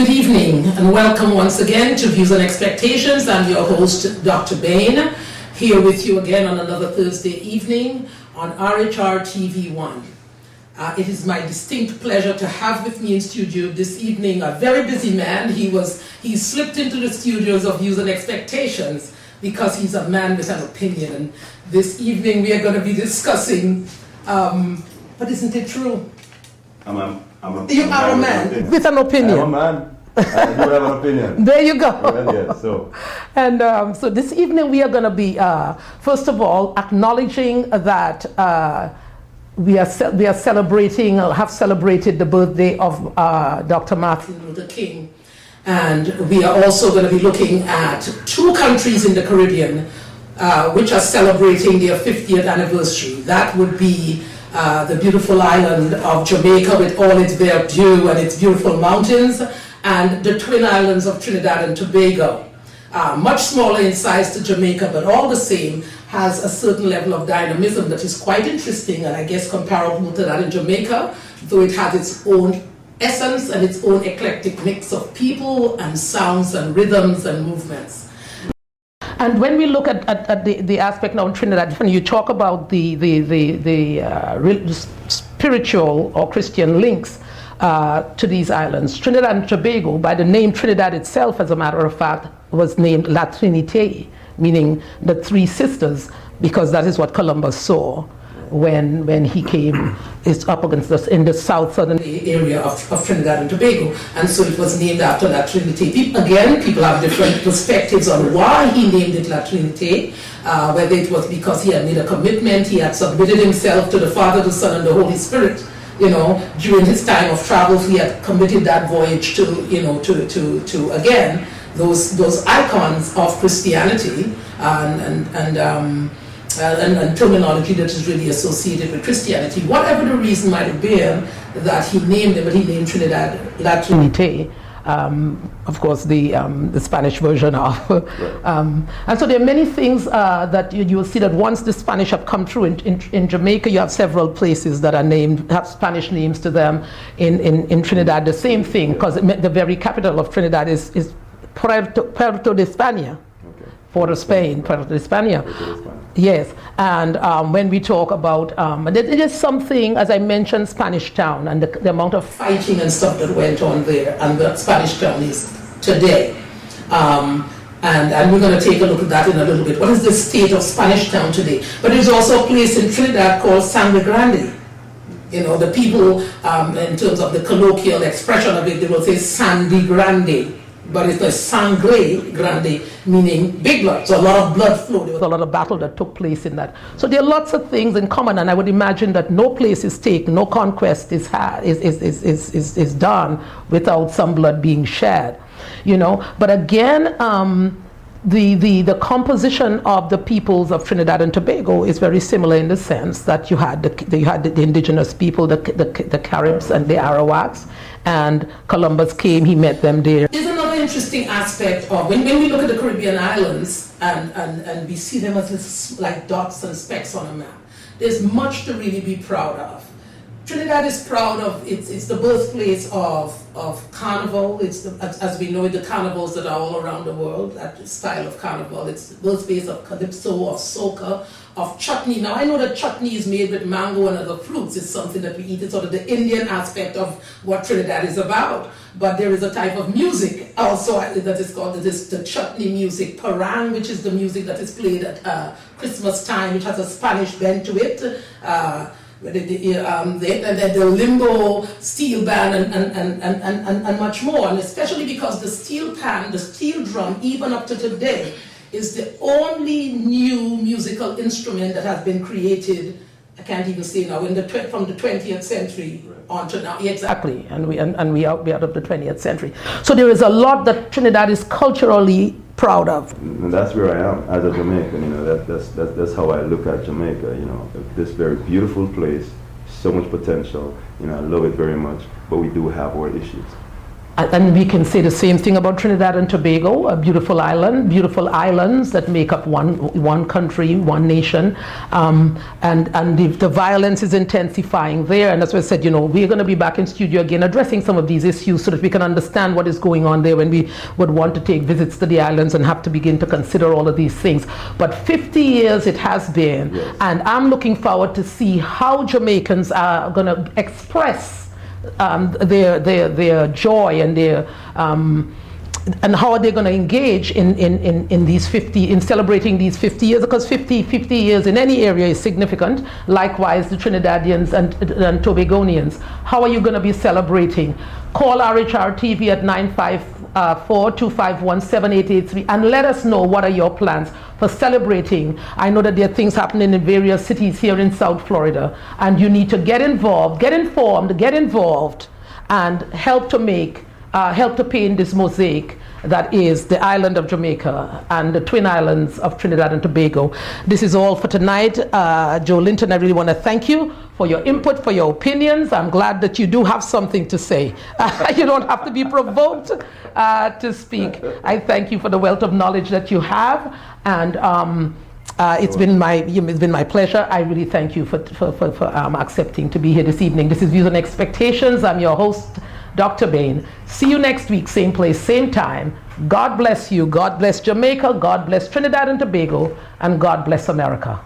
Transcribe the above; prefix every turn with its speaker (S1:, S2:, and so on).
S1: Good evening and welcome once again to Views and Expectations. I'm your host, Dr. Bayne, here with you again on another Thursday evening on RHR TV1. It is my distinct pleasure to have with me in studio this evening a very busy man. He slipped into the studios of Views and Expectations because he's a man with an opinion. And this evening we are going to be discussing, but isn't it true? You are a man with an opinion.
S2: I'm a man. I do have an opinion.
S1: There you go.
S2: Yes, so.
S1: And so this evening we are going to be, first of all, acknowledging that we are celebrating, or have celebrated the birthday of Dr. Martin Luther King. And we are also going to be looking at two countries in the Caribbean which are celebrating their 50th anniversary. That would be the beautiful island of Jamaica with all its verdure and its beautiful mountains, and the twin islands of Trinidad and Tobago. Much smaller in size to Jamaica, but all the same has a certain level of dynamism that is quite interesting, and I guess comparable to that in Jamaica, though it has its own essence and its own eclectic mix of people and sounds and rhythms and movements. And when we look at the aspect now in Trinidad, when you talk about the spiritual or Christian links to these islands, Trinidad and Tobago, by the name Trinidad itself, as a matter of fact, was named La Trinité, meaning the three sisters, because that is what Columbus saw when he came up against us in the southern area of Trinidad and Tobago. And so it was named after La Trinité. People have different perspectives on why he named it La Trinité, whether it was because he had made a commitment, he had submitted himself to the Father, the Son, and the Holy Spirit. During his time of travel, he had committed that voyage to again, those icons of Christianity and terminology that is really associated with Christianity. Whatever the reason might have been that he named it, but he named Trinidad La Trinité. Of course, the Spanish version of. And so there are many things that you will see that once the Spanish have come through in Jamaica, you have several places that are named, have Spanish names to them. In Trinidad, the same thing, because the very capital of Trinidad is Puerto de España. Port of Spain, Puerto de España. Yes, and when we talk about, it is something, as I mentioned, Spanish Town, and the amount of fighting and stuff that went on there, and the Spanish Town is today. And we're going to take a look at that in a little bit. What is the state of Spanish Town today? But there's also a place in Trinidad called Sangre Grande. The people, in terms of the colloquial expression of it, they will say Sandy Grande. But it's the Sangre Grande, meaning big blood. So a lot of blood flow. There was a lot of battle that took place in that. So there are lots of things in common, and I would imagine that no place is taken, no conquest is done without some blood being shed. But again, the composition of the peoples of Trinidad and Tobago is very similar in the sense that you had the indigenous people, the Caribs and the Arawaks, and Columbus came, he met them there. There's another interesting aspect of when we look at the Caribbean islands and we see them as like dots and specks on a map. There's much to really be proud of. Trinidad is proud of, it's the birthplace of carnival. It's as we know, the carnivals that are all around the world, that style of carnival. It's the birthplace of calypso, of soca, of chutney. Now I know that chutney is made with mango and other fruits. It's something that we eat. It's sort of the Indian aspect of what Trinidad is about. But there is a type of music also that is called the chutney music, parang, which is the music that is played at Christmas time, which has a Spanish bend to it. The limbo, steel band, and much more, and especially because the steel pan, the steel drum, even up to today, is the only new musical instrument that has been created. I can't even say now from the 20th century on to now. Exactly, and we out of the 20th century. So there is a lot that Trinidad is culturally proud of.
S2: And that's where I am as a Jamaican. That's how I look at Jamaica. This very beautiful place, so much potential. I love it very much, but we do have our issues.
S1: And we can say the same thing about Trinidad and Tobago, a beautiful island, beautiful islands that make up one country, one nation. And the violence is intensifying there. And as I said, we're going to be back in studio again addressing some of these issues so that we can understand what is going on there when we would want to take visits to the islands and have to begin to consider all of these things. But 50 years it has been. Yes. And I'm looking forward to see how Jamaicans are going to express their joy and their and how are they going to engage in these 50 in celebrating these 50 years, because 50 years in any area is significant. Likewise, the Trinidadians and Tobagonians, how are you going to be celebrating? Call RHR TV at 954-251-7883 and let us know what are your plans for celebrating. I know that there are things happening in various cities here in South Florida, and you need to get involved, get informed, get involved, and help to paint this mosaic that is the island of Jamaica and the twin islands of Trinidad and Tobago. This is all for tonight. Joe Linton, I really want to thank you for your input, for your opinions. I'm glad that you do have something to say. You don't have to be provoked to speak. I thank you for the wealth of knowledge that you have, and it's been my pleasure. I really thank you for accepting to be here this evening. This is Views and Expectations. I'm your host, Dr. Bayne. See you next week, same place, same time. God bless you. God bless Jamaica. God bless Trinidad and Tobago. And God bless America.